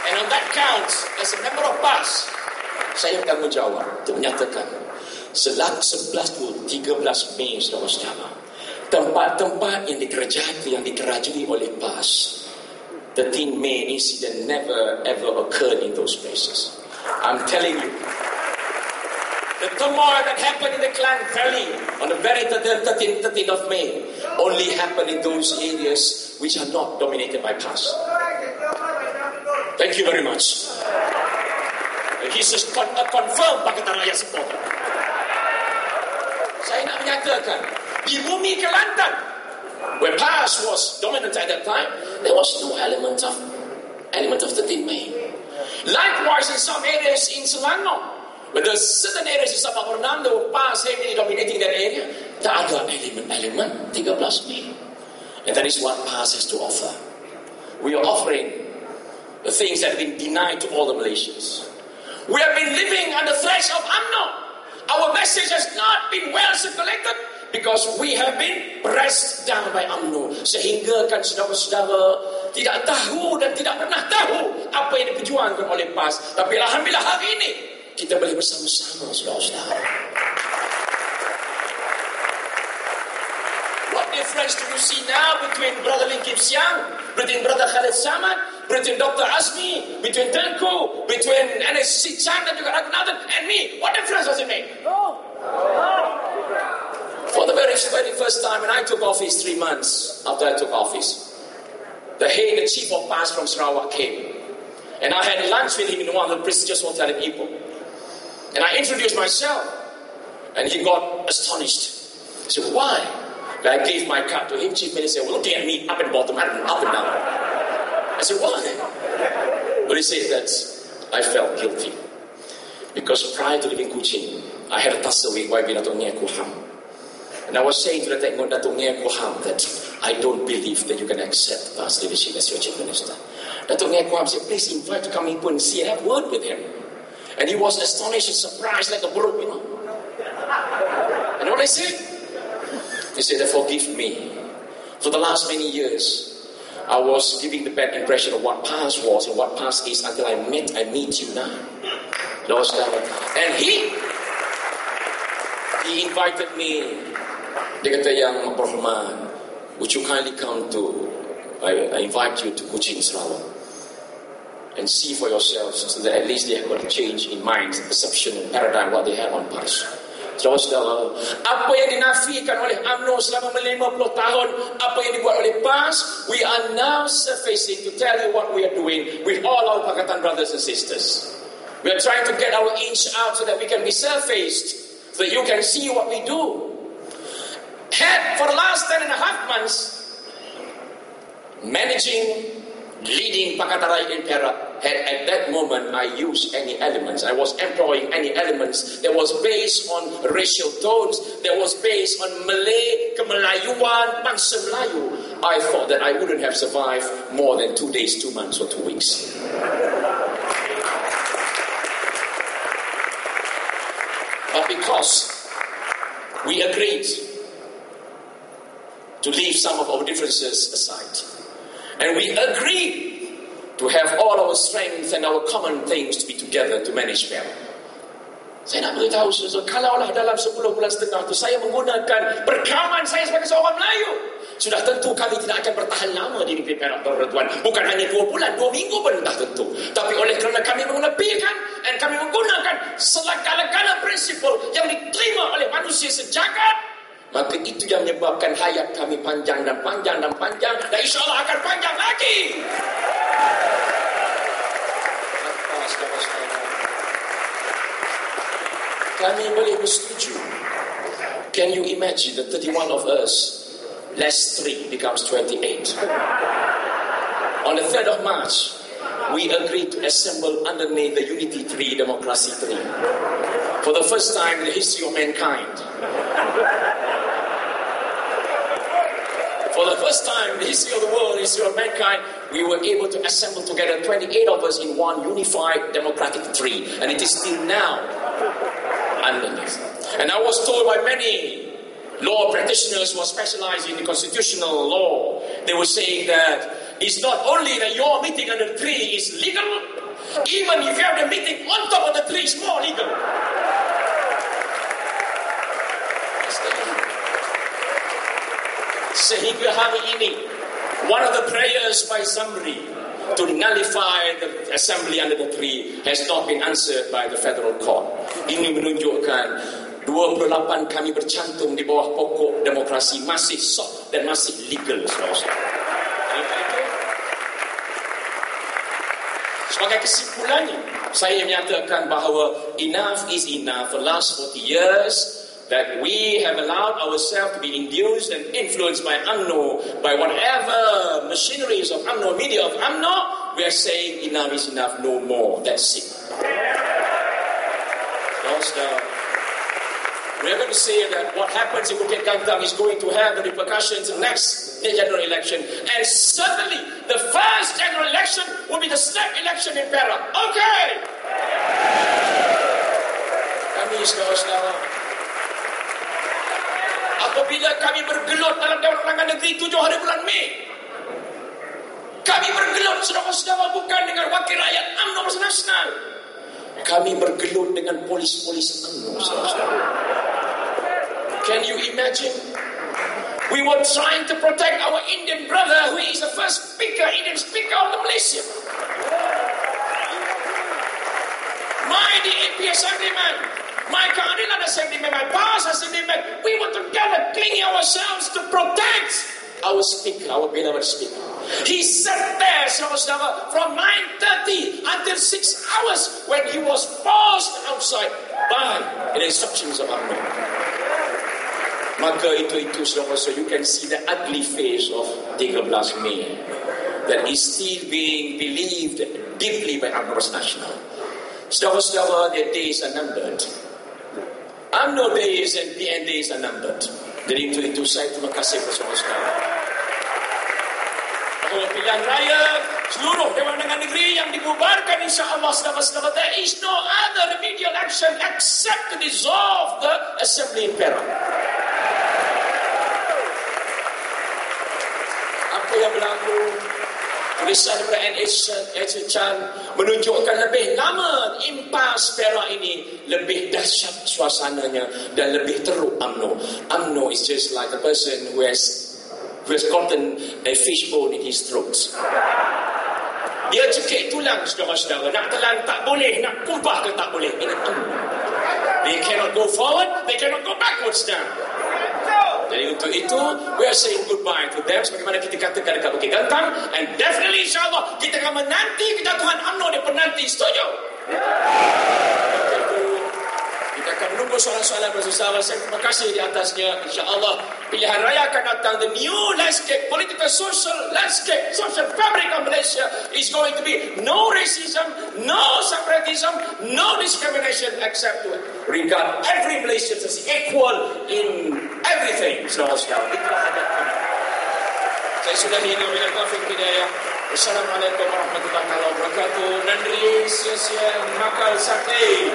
And on that count, as a member of PAS, saya bertanggungjawab untuk menyatakan 11-13 Mei, saudara-saudara, tempat-tempat yang dikerajui oleh PAS, 13 May incident never ever occurred in those places. I'm telling you, the turmoil that happened in the Klang Valley on the very 13th of May only happened in those areas which are not dominated by PAS. Thank you very much. He's a confirmed Pakatan Rakyat supporter. Saya nak menyatakan, di bumi Kelantan, where PAS was dominant at that time, there was no element of 13 May. Likewise, in some areas in Selangor, when there are certain areas in Sabah Fernando, PAS heavily dominating that area, tak ada elemen 13 Mei. And that is what PAS has to offer. We are offering the things that have been denied to all the Malaysians. We have been living under threats of UMNO. Our message has not been well circulated because we have been pressed down by UMNO. Sehingga kan saudara-saudara tidak tahu dan tidak pernah tahu apa yang diperjuangkan oleh PAS. Tapi alhamdulillah hari ini kita boleh bersama-sama, saudara-saudara. What difference do you see now between Brother Lim Kit Siang, between Brother Khalid Samad, between Dr. Azmi, between Tunku, between NSC Chan dan juga Ragunath and me? What difference does it make? For the very first time when I took office, 3 months after I took office, the chief of PAS from Sarawak came. And I had lunch with him in one of the prestigious hotels in Ipoh. And I introduced myself. And he got astonished. He said, why? I gave my card to him. Chief Minister was looking at me up and bottom, up and down. I said, why? But he said that I felt guilty. Because prior to leaving Kuching, I had a tussle with YB Lau Weng San. And I was saying to the Datuk Weng San that I don't believe that you can accept PAS leadership as your chief minister. Datuk Weng San said, please invite to come Ipoh and see and have word with him. And he was astonished and surprised like a buruk, you know. And what I said? He said, forgive me. For the last many years, I was giving the bad impression of what PAS was and what PAS is until I meet you now. And he invited me. Dia kata, yang berhormat, would you kindly come to, I invite you to Kuching, Sarawak, and see for yourselves so that at least they have got a change in mind, perception and paradigm what they have on PAS. Saudara-saudara, apa yang dinafikan oleh UMNO selama 50 tahun, apa yang dibuat oleh PAS, we are now surfacing to tell you what we are doing with all our Pakatan brothers and sisters. We are trying to get our inch out so that we can be surfaced, so that you can see what we do. Had for the last 10.5 months, leading Pakatan Rakyat in Perak, had at that moment I used any elements. I was employing any elements that was based on racial tones, that was based on Malay, Kemelayuan, Bangsa Melayu. I thought that I wouldn't have survived more than 2 days, 2 months or 2 weeks. But because we agreed to leave some of our differences aside, and we agreed to have all our strength and our common things to be together to manage Perak. Saya nak beritahu, kalaulah dalam 10 bulan setengah itu saya menggunakan perkaman saya sebagai seorang Melayu, sudah tentu kami tidak akan bertahan lama di negeri Perak, tuan-tuan. Bukan hanya 2 bulan, 2 minggu pun dah tentu. Tapi oleh kerana kami menepikan dan kami menggunakan segala-gala prinsipal yang diterima oleh manusia sejagat, maka itu yang menyebabkan hayat kami panjang dan panjang dan panjang, dan insyaAllah akan panjang lagi. Kami boleh bersetuju. Can you imagine that 31 of us, less 3 becomes 28. On the 3rd of March, we agreed to assemble underneath the Unity 3, Democracy 3. For the first time in the history of mankind. For the first time in the history of the world, history of mankind, we were able to assemble together 28 of us in one unified democratic tree. And it is still now underneath. And I was told by many law practitioners who are specialized in the constitutional law, they were saying that it's not only that your meeting under the tree is legal, even if you have the meeting on top of the tree, it's more legal. Sehingga hari ini, one of the prayers by Zamri to nullify the assembly under the tree has not been answered by the federal court. Ini menunjukkan 28 kami bercantum di bawah pokok demokrasi masih sah dan masih legal. Sebagai kesimpulannya, saya menyatakan bahawa enough is enough. For the last 40 years that we have allowed ourselves to be induced and influenced by UMNO, by whatever machineries of UMNO, media of UMNO, we are saying enough is enough, no more. That's it. We are going to say that what happens in Bukit Gantang is going to have the repercussions in the next general election. And certainly, the first general election will be the snap election in Perak. Okay! Kami, saudara-saudara, apabila kami bergelut dalam Dewan Undangan Negeri 7 hari bulan Mei, kami bergelut, saudara-saudara, bukan dengan wakil rakyat UMNO Nasional. Kami bergelut dengan polis-polis UMNO, saudara-saudara. Can you imagine? We were trying to protect our Indian brother, who is the first Indian speaker of the Malaysia. My DAP assemblyman, my Keadilan assemblyman, my past assemblyman, we were together clinging ourselves to protect our speaker, our beloved speaker. He sat there, saudara-saudara, from 9:30 until 6 hours when he was forced outside by the instructions of UMNO. Maka itu saudara, so you can see the ugly face of 13 Mei that is still being believed deeply by UMNO Nasional. Saudara-saudara, their days are numbered. UMNO days and PN days are numbered. Jadi itu saya terima kasih kepada saudara-saudara. Bahawa pilihan raya seluruh Dewan Undangan Negeri yang dibubarkan, insya-Allah, saudara-saudara, there is no other remedial action except to dissolve the assembly in Perak. Apa yang berlaku, tulisan daripada NH Chan menunjukkan lebih lama impas Perak ini, lebih dahsyat suasananya dan lebih teruk UMNO. UMNO is just like a person who has gotten a fishbone in his throat. Dia cekik tulang, saudara-saudara. Nak telan tak boleh, nak kumpah ke tak boleh. Ini UMNO. They cannot go forward, they cannot go backwards now. Jadi untuk itu, we are saying goodbye to them sebagaimana kita katakan dekat Bukit Gantang, and definitely insyaAllah kita akan menanti kejatuhan UMNO di penanti. Setuju? Kita akan menunggu soalan-soalan bersama. Saya terima kasih di atasnya. InsyaAllah pilihan raya akan datang. The new landscape, political social landscape, social fabric of Malaysia is going to be no racism, no separatism, no discrimination, except to regard every Malaysian as equal in everything. Saudara-saudara, itulah hajat kami. Saya sudah hidup dengan Taufik Hidayah. Wassalamualaikum warahmatullahi wabarakatuh. Nandri, sia-sia, makal sakit.